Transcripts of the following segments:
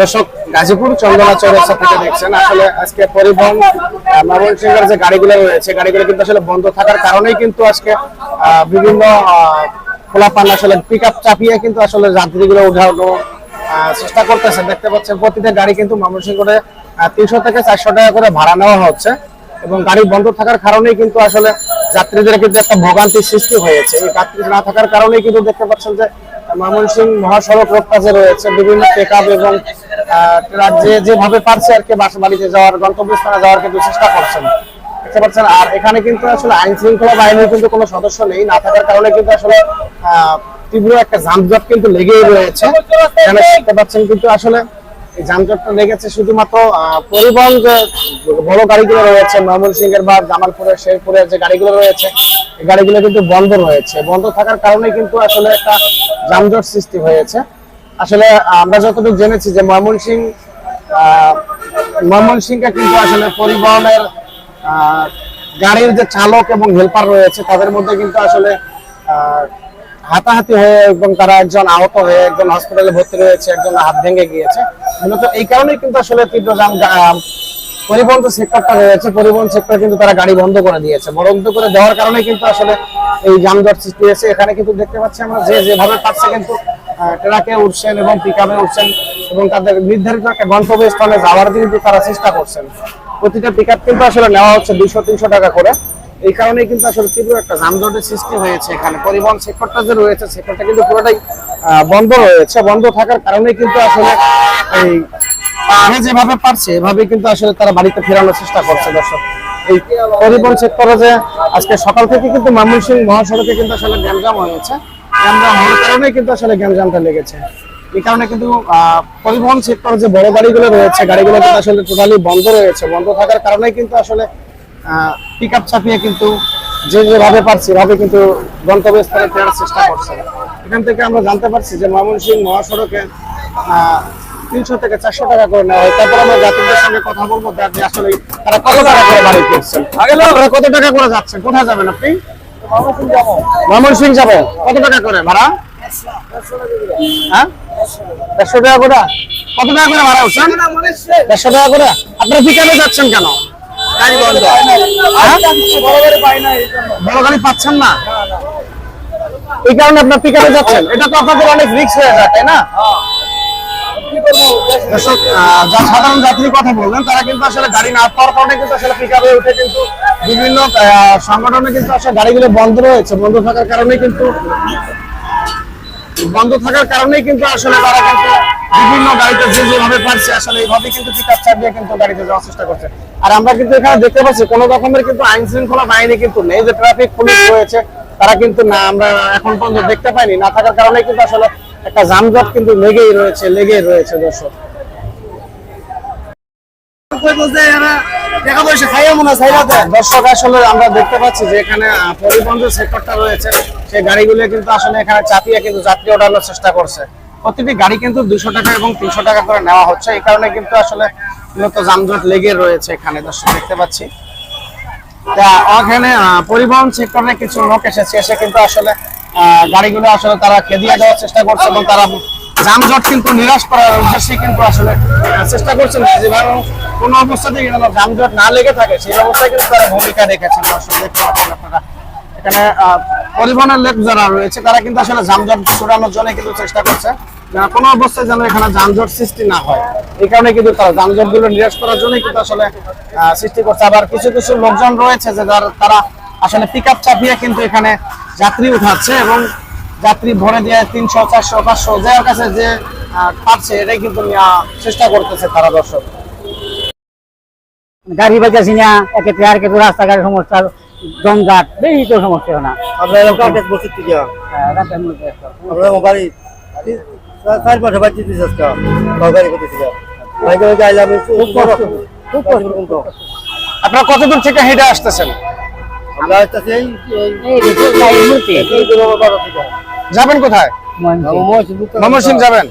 দর্শক, গাজীপুর চন্দনাচরের থেকে দেখছেন আসলে আজকে পরিবহন ময়মনসিংহের যে গাড়িগুলো রয়েছে, গাড়িগুলো কিন্তু আসলে বন্ধ থাকার কারণেই কিন্তু আজকে বিভিন্ন খোলাপান আসলে পিক আপ চাপিয়ে কিন্তু আসলে যাত্রীগুলো উঠানো চেষ্টা করতেছে। দেখতে পাচ্ছেন প্রতিটা গাড়ি কিন্তু ময়মনসিংহ করে 300 থেকে 400 টাকা করে ভাড়া নেওয়া হচ্ছে এবং গাড়ি বন্ধ থাকার কারণেই কিন্তু আসলে যাত্রীদের কিন্তু একটা ভোগান্তির সৃষ্টি হয়েছে। এই যাত্রী না থাকার কারণেই কিন্তু দেখতে পাচ্ছেন যে ময়মনসিংহ মহাসড়ক রোডটা যে রয়েছে বিভিন্ন পিকআপ এবং ট্রাক যেভাবে পারছে আর কি বাড়িতে যাওয়ার, গন্তব্যস্থানে যাওয়ার কিন্তু চেষ্টা করছেন, দেখতে পাচ্ছেন। আর এখানে কিন্তু আসলে আইন শৃঙ্খলা বাহিনীর কিন্তু কোনো সদস্য নেই, না থাকার কারণে কিন্তু আসলে তীব্র একটা যানজট কিন্তু লেগেই রয়েছে। এখানে দেখতে পাচ্ছেন কিন্তু আসলে এই যানজটটা লেগেছে শুধুমাত্র পরিবহন যে বড় গাড়িগুলো রয়েছে ময়মনসিংহের বা জামালপুরের শেরপুরের যে গাড়িগুলো রয়েছে, এই গাড়িগুলো কিন্তু বন্ধ রয়েছে। বন্ধ থাকার কারণে কিন্তু আসলে একটা যানজট সৃষ্টি হয়েছে। আসলে আমরা যতটুকু জেনেছি যে ময়মনসিংহে কিন্তু আসলে পরিবহনের গাড়ির যে চালক এবং হেল্পার রয়েছে তাদের মধ্যে কিন্তু আসলে হাতাহাতি হয়ে এবং তারা একজন আহত হয়ে একজন হসপিটালে ভর্তি রয়েছে, একজন হাত ভেঙে গিয়েছে। মূলত এই কারণেই কিন্তু আসলে তীব্র পরিবহন যে সেক্টরটা রয়েছে, পরিবহন সেক্টর কিন্তু তারা গাড়ি বন্ধ করে দিয়েছে। বন্ধ করে দেওয়ার কারণে কিন্তু আসলে এই যানজট সৃষ্টি হয়েছে। এখানে কিন্তু দেখতে পাচ্ছি আমরা যেভাবে পারছে কিন্তু ট্রাকে উঠছেন এবং পিকআপে উঠছেন এবং তাদের নির্ধারিত একটা গন্তব্যস্থলে যাওয়ার কিন্তু তারা চেষ্টা করছেন। প্রতিটা পিকআপ কিন্তু আসলে নেওয়া হচ্ছে 200-300 টাকা করে। এই কারণে কিন্তু আসলে তীব্র একটা যানজটের সৃষ্টি হয়েছে। এখানে পরিবহন সেক্টরটা যে রয়েছে সেক্টরটা কিন্তু পুরোটাই বন্ধ রয়েছে। বন্ধ থাকার কারণে কিন্তু আসলে এই যেভাবে পারছে এভাবে কিন্তু আসলে তারা বাড়িতে ফেরানোর চেষ্টা করছে। দর্শক, এই পরিবহন সেক্টরে যে আজকে সকাল থেকে কিন্তু ময়মনসিংহ মহাসড়কে কিন্তু আসলে গ্যাঞ্জাম হয়েছে। গ্যাঞ্জাম হওয়ার কারণে কিন্তু আসলে গ্যাঞ্জামটা লেগেছে। এই কারণে কিন্তু পরিবহন সেক্টরে যে বড় গাড়িগুলো রয়েছে, গাড়িগুলো কিন্তু আসলে টোটালি বন্ধ রয়েছে। বন্ধ থাকার কারণে কিন্তু আসলে পিকআপ চাপিয়ে কিন্তু যেভাবে পারছি এভাবে কিন্তু গন্তব্যস্থলে ফেরার চেষ্টা করছে। এখান থেকে আমরা জানতে পারছি যে ময়মনসিংহ মহাসড়কে 300 থেকে 400 টাকা করে নেওয়া হয়। তারপর আমরা যাত্রীদের সঙ্গে কথা বলবো যে আসলে তারা কত টাকা করে বাড়ি ফিরছেন, কত টাকা করে যাচ্ছেন, কোথায় যাবেন আপনি? ময়মনসিংহ যাবো। কত টাকা করে ভাড়া? হ্যাঁ, 150 টাকা করে। কত টাকা করে ভাড়া উঠছেন? 150 টাকা করে। আপনারা পিকআপে যাচ্ছেন কেন? বড় গাড়ি পাচ্ছেন না, এই কারণে আপনার পিকআপে যাচ্ছেন। এটা তো আপনাদের অনেক রিস্ক হয়ে যায়, তাই না? দর্শক, সাধারণ যাত্রীর কথা বললেন, তারা কিন্তু আসলে গাড়ি না পাওয়ার কারণে কিন্তু আসলে পিকআপে উঠে কিন্তু বিভিন্ন সংগঠনে কিন্তু আসলে গাড়িগুলো বন্ধ রয়েছে। বন্ধ থাকার কারণেই কিন্তু আসলে তারা কিন্তু বিভিন্ন গাড়িতে যেভাবে পারছে আসলে এইভাবে কিন্তু পিকআপ চাপিয়ে কিন্তু গাড়িতে যাওয়ার চেষ্টা করছে। আর আমরা কিন্তু এখানে দেখতে পাচ্ছি কোনো রকমের কিন্তু আইন শৃঙ্খলা বাহিনী কিন্তু নেই। যে ট্রাফিক পুলিশ রয়েছে তারা কিন্তু না, আমরা এখন পর্যন্ত দেখতে পাইনি। না থাকার কারণে কিন্তু আসলে একটা যানজট কিন্তু লেগেই রয়েছে। দর্শক, আসলে আমরা দেখতে পাচ্ছি যে এখানে পরিবহন যে সেক্টরটা রয়েছে সেই গাড়িগুলো কিন্তু আসলে এখানে চাপিয়ে কিন্তু যাত্রী ওঠানোর চেষ্টা করছে। প্রতিটি গাড়ি কিন্তু 200 টাকা এবং 300 টাকা করে নেওয়া হচ্ছে। এই কারণে কিন্তু আসলে মূলত যানজট লেগে রয়েছে এখানে। দর্শক, দেখতে পাচ্ছি ওখানে পরিবহন সেক্টরে কিছু লোক এসে কিন্তু আসলে গাড়িগুলো আসলে তারা খেদিয়ে দেওয়ার চেষ্টা করছে এবং তারা যানজট কিন্তু নিরাশ করার উদ্দেশ্যে কিন্তু আসলে চেষ্টা করছেন যেভাবে কোনো অবস্থাতেই যানজট না লেগে থাকে সেই অবস্থায় কিন্তু তারা ভূমিকা রেখেছেন। দর্শক, দেখতে পাচ্ছেন আপনারা এখানে পরিবহনের লোক যারা রয়েছে তারা কিন্তু আসলে যানজট ছড়ানোর জন্য কিন্তু চেষ্টা করছে কোনো অবস্থায় যেন এখানে যানজট সৃষ্টি না হয়। এই কারণে কিন্তু তারা যানজট গুলো নিরাশ করার জন্যই কিন্তু আসলে সৃষ্টি করছে। আবার কিছু লোকজন রয়েছে যে তারা আসলে পিকআপ চাপিয়ে কিন্তু এখানে যাত্রী উঠাচ্ছে এবং যাত্রী ভরে দিয়ে 300, 400, 500 যার কাছে যে পাচ্ছে এটাই কিন্তু চেষ্টা করতেছে তারা। দর্শক, গাড়ি বাজাচ্ছি না, এক্ষেত্রে আর কিছু রাস্তাঘাটের সমস্যা, জঞ্জাট বেশি তো সমস্যা না। আপনারা কতদূর থেকে হেঁটে আসতেছেন? যাবেন কোথায়? ময়মনসিংহ যাবেন।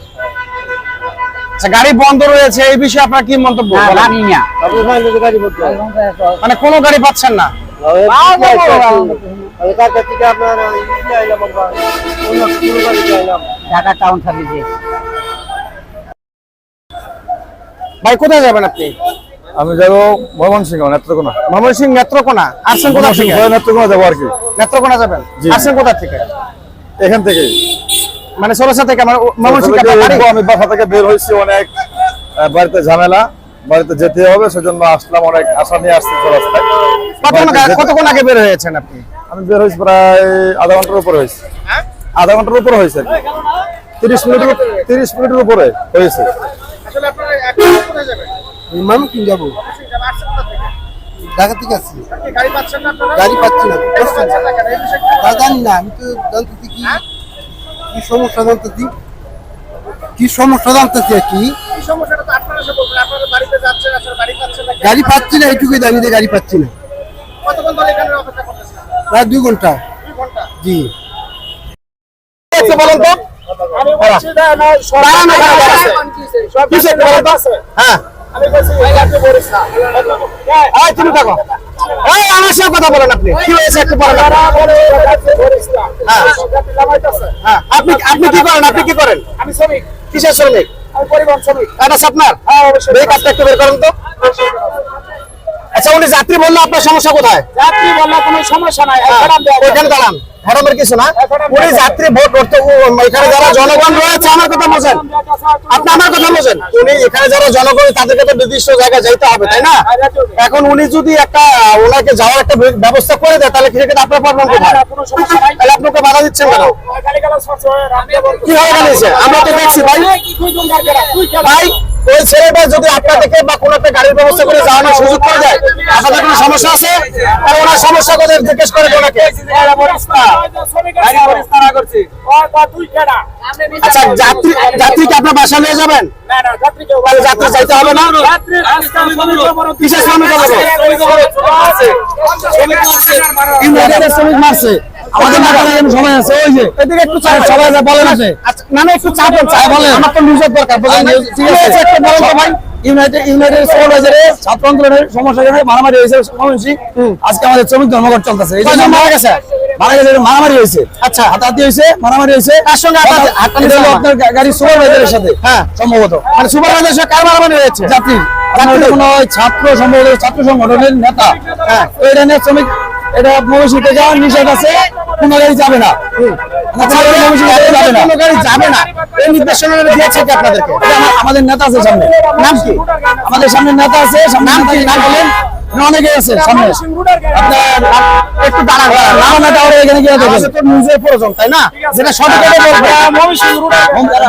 আচ্ছা, গাড়ি বন্ধ রয়েছে, এই বিষয়ে আপনার কি মন্তব্য? মানে কোনো গাড়ি পাচ্ছেন না? ঢাকা টাউন সার্ভিসে ভাই কোথায় যাবেন আপনি? আমি যাবো ময়মনসিংহ নেত্রকোনা। ময়মনসিংহ নেত্রকোনা। আসছেন কোথা থেকে? নেত্রকোনা যাবো আর কি। নেত্রকোনা যাবেন? জি। আসছেন কোথা থেকে? এখান থেকে মানে ষোলশা থেকে আমার ময়মনসিংহ আপনার বাড়ি? আমি বাসা থেকে বের হয়েছি, অনেক বাড়িতে ঝামেলা, বাড়িতে যেতে হবে, সেজন্য আসলাম, অনেক আশা নিয়ে আসছি রাস্তায়। কতক্ষণ আগে বের হয়েছেন আপনি? আমি বের হয়েছি প্রায় আধা ঘন্টার উপরে হয়েছে। আধা ঘন্টার উপরে হয়েছে, 30 মিনিটের উপরে হয়েছে। আসলে আপনারা এখন কোথায় যাবেন? মানুষ কিন যাবো, আসছেন কোথা থেকে? ঢাকা থেকে আসছি। আপনি গাড়ি পাচ্ছেন না আপনারা? গাড়ি পাচ্ছি না, গাড়ি পাচ্ছেন না কেন? এই বিষয়টা তা জানি না। আমি তো জানতেছি কি কি সমস্যা, জানতেছি কি সমস্যা, জানতেছি আর কি। কি সমস্যাটা তো আপনারা এসে বলবেন। আপনারা বাড়িতে যাচ্ছেন, আসলে গাড়ি পাচ্ছেন না কেন? গাড়ি পাচ্ছি না, এইটুকুই জানি যে গাড়ি পাচ্ছি না। কতক্ষণ ধরে এখানে অপেক্ষা করতেছেন? প্রায় 2 ঘন্টা। 2 ঘন্টা। জি, বলেন তো। আমি বলছি না না সরানো আছে। কিসে বলেন তো? হ্যাঁ আমি বলছি ভাই আপনি বলিস না। এই তুমি থাকো। এই আমার সাথে কথা বলেন আপনি। কি হয়েছে একটু বলেন। হ্যাঁ আপনি আপনি কি করেন? আপনি কি করেন? আমি শ্রমিক। কিসের শ্রমিক? আমি পরিবহন শ্রমিক। এটা আপনার? হ্যাঁ অবশ্যই। এই কাজটা একটু বের করেন তো। আচ্ছা উনি যাত্রী বললো, আপনার সমস্যা কোথায়? যাত্রী বললো কোনো সমস্যা নাই, ওইখানে দাঁড়ান, হরমের কিছু না। উনি যাত্রী ভোট করতে, এখানে যারা জনগণ রয়েছে, আমার কথা বোঝেন, আপনি আমার কথা বোঝেন। উনি এখানে যারা জনগণ, তাদেরকে তো নির্দিষ্ট জায়গায় যাইতে হবে, তাই না? এখন উনি যদি একটা ওনাকে যাওয়ার একটা ব্যবস্থা করে দেয়, তাহলে সেক্ষেত্রে আপনার প্রবলেম কোথায়? তাহলে আপনাকে বাধা দিচ্ছেন কেন? কিভাবে বানিয়েছে? আমরা তো দেখছি ভাই। ভাই ওই ছেলেটা যদি আপনাদেরকে বা কোনো একটা গাড়ির ব্যবস্থা করে যাওয়ানোর সুযোগ করে দেয়, আপনাদের কোনো সমস্যা আছে? আর ওনার সমস্যা কোথায় জিজ্ঞেস করে ওনাকে। আচ্ছা যাত্রীকে আপনার বাসা নিয়ে যাবেন? তাহলে যাত্রী চাইতে হবে না? কিসের শ্রমিক হবে? ইউনাইটেড শ্রমিক মারছে আমাদের মাথায় সময় আছে। ওই যে এদিকে একটু চাপ সবাই বলেন আছে। না না একটু চাপ বলেন, আমার তো নিউজের দরকার। ঠিক আছে একটু বলেন তো ভাই। ইউনাইটেড সুপারভাইজারে ছাত্র আন্দোলনের সমস্যা মারামারি হয়েছে। আজকে আমাদের শ্রমিক ধর্মঘট চলতেছে, এই জন্য মারা গেছে, মারামারি হয়েছে। আচ্ছা হাতাহাতি হয়েছে, মারামারি হয়েছে। কার সঙ্গে? আপনার গাড়ি সুপারভাইজারের সাথে। হ্যাঁ সম্ভবত, মানে সুপারভাইজারের সাথে কার মারামারি হয়েছে? যাত্রী কোনো ছাত্র সম্ভবত ছাত্র সংগঠনের নেতা। হ্যাঁ এটা নিয়ে শ্রমিক, এটা ময়মনসিংহে যাওয়ার নিষেধ আছে, কোনো গাড়ি যাবে না, কোনো গাড়ি যাবে না। এই নির্দেশনা দিয়েছে কি আপনাদেরকে? আমাদের নেতা আছে সামনে। নাম কি? আমাদের সামনে নেতা আছে, সামনে নাম বলেন। অনেকে আছে সামনে, আপনার একটু দাঁড়ান, নেতা ওরা এখানে গিয়ে দেখেন নিজের প্রয়োজন, তাই না? যেটা সঠিক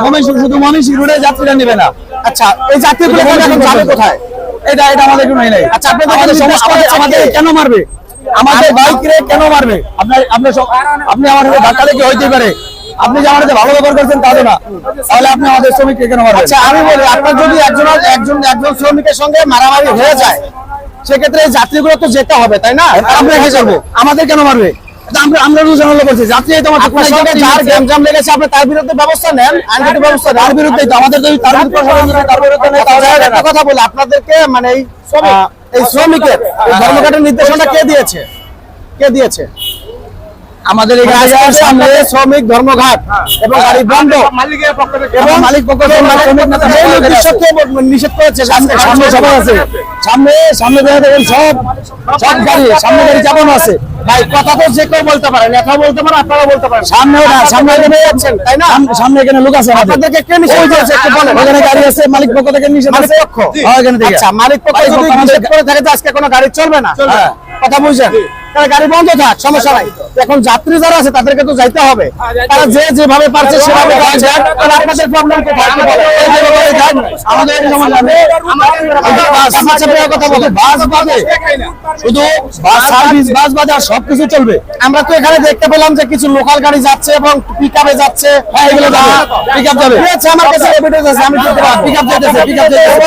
ময়মনসিংহ, শুধু ময়মনসিংহ রোডে যাত্রীরা নেবে না। আচ্ছা এই যাত্রীগুলো এখন যাবে কোথায়? এটা আমাদের কোনো নাই। আচ্ছা আপনাদের সমস্যা, আমাদের কেন মারবে? আমাদের বাইক রে কেন মারবে? আপনি আমার সাথে ধাক্কা লেগে হইতে পারে, আপনি যে আমাদের ভালো ব্যবহার করছেন তাহলে না, তাহলে আপনি আমাদের শ্রমিককে কেন মারবেন? আচ্ছা আমি বলি, আপনার যদি একজন শ্রমিকের সঙ্গে মারামারি হয়ে যায়, সেক্ষেত্রে এই যাত্রীগুলো তো যেতে হবে, তাই না? আমরা কি করবো? আমাদের কেন মারবে? আমরা রুজানো করছি, যাত্রী যার গ্যামজাম লেগেছে, আপনি তার বিরুদ্ধে ব্যবস্থা নেন, আইনগত ব্যবস্থা। তার বিরুদ্ধে আমাদের যদি তার বিরুদ্ধে নেই, তাহলে একটা কথা বলি আপনাদেরকে, মানে এই শ্রমিকের ধর্মঘটের নির্দেশনা কে দিয়েছে? কে দিয়েছে? আমাদের এই গাড়ির সামনে শ্রমিক ধর্মঘট এবং গাড়ি বন্ধ, এবং মালিক পক্ষ নিষেধ করেছে। সামনে সবাই আছে, সামনে দেখেন সব গাড়ি, সামনে গাড়ি চাপানো আছে। ভাই কথা তো যে কেউ বলতে পারেন, একা বলতে পারেন, আপনারা বলতে পারেন। সামনে যাচ্ছেন, তাই না? সামনে এখানে লোক আছে, আপনাদেরকে কে নিষেধ করেছে একটু বলেন। ওখানে গাড়ি আছে, মালিক পক্ষ থেকে নিষেধ আছে। আচ্ছা মালিক পক্ষ যদি নিষেধ করে থাকে যে আজকে কোনো গাড়ি চলবে না, কথা বুঝছেন? তাহলে গাড়ি বন্ধ থাক, সমস্যা নাই। এখন যাত্রী যারা আছে তাদেরকে তো যাইতে হবে, তারা যেভাবে পারছে সেভাবে যাচ্ছে। তাহলে আপনাদের প্রবলেম কোথায়? আমাদের সমস্যা নেই। কথা বলে বাস বাদে, শুধু বাস সার্ভিস, বাস বাদে আর সবকিছু চলবে। আমরা তো এখানে দেখতে পেলাম যে কিছু লোকাল গাড়ি যাচ্ছে এবং পিকআপে যাচ্ছে। হ্যাঁ এগুলো যাবে, পিকআপ যাবে। আমার কাছে এভিডেন্স আছে, আমি বলতে পারি পিকআপ যেতেছে, পিকআপ যেতেছে।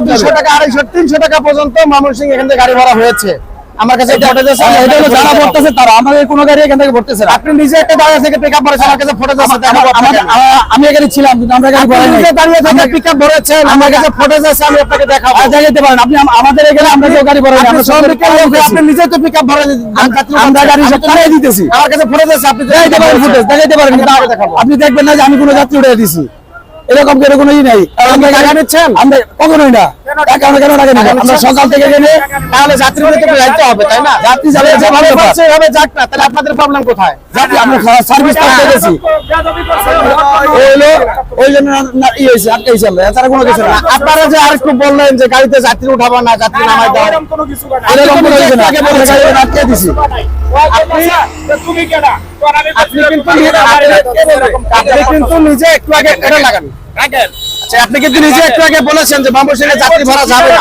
200 টাকা, 250, 300 টাকা পর্যন্ত ময়মনসিংহ এখান থেকে গাড়ি ভরা হয়েছে। আমার কাছে ফটোজ আছে, এটা হলো যারা ভরতেছে তারা, আমাদের কোনো গাড়ি এখান থেকে ভরতেছে না। আপনি নিজে একটা দাঁড়িয়ে থেকে পিকআপ ভরেছেন, আমার কাছে ফটোজ আছে। আমি এখানে ছিলাম কিন্তু আমরা গাড়ি ভরাই নাই, দাঁড়িয়ে থেকে পিকআপ ভরেছেন, আমার কাছে ফটোজ আছে, আমি আপনাকে দেখাবো। দেখাইতে পারেন আপনি, আমাদের এখানে আমরা কেউ গাড়ি ভরাই না। আপনি নিজে তো পিকআপ ভরে, আমরা গাড়ি সব চালিয়ে দিতেছি, আমার কাছে ফটোজ আছে, আপনি দেখাইতে পারেন, ফুটেজ দেখাইতে পারেন, আপনি দেখবেন না যে আমি কোনো যাত্রী উঠে দিছি। এরকম কেন কোনোই নাই আপনি টাকা নিচ্ছেন? আমরা কখনোই না টাকা আমরা কেন টাকা নিব আমরা সকাল থেকে গেলে তাহলে যাত্রীদের তো যাইতে হবে তাই না? যাত্রী চালিয়ে যেভাবে যেভাবে পাচ্ছে এভাবে যাক না, তাহলে আপনাদের প্রবলেম কোথায়? যাত্রী আমরা সার্ভিস করতে গেছি ওই জন্য ই হয়েছে আটকাইছি আমরা এছাড়া কোনো কিছু না আপনারা যে আরেকটু বললেন যে গাড়িতে যাত্রী উঠাবো না, যাত্রী নামাই দাও, এরকম কোনো হয়েছে না আগে বলেছেন। আমরা গাড়ি আটকে দিছি আপনি কিন্তু আপনি কিন্তু নিজে একটু আগে এটা লাগান। আচ্ছা, আপনি কিন্তু নিজে একটু আগে বলেছেন যে ময়মনসিংহে যাত্রী ভরা যাবে না।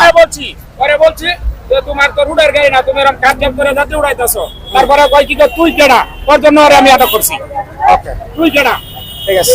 বলছি যে তোমার তো রুডার গাড়ি না, তুমি এরকম কাজ করে যাত্রী উড়াইতেছো। তারপরে কয় কি তুই কেডা, ওর জন্য ওরে আমি আটক করছি। তুই কেডা? ঠিক আছে।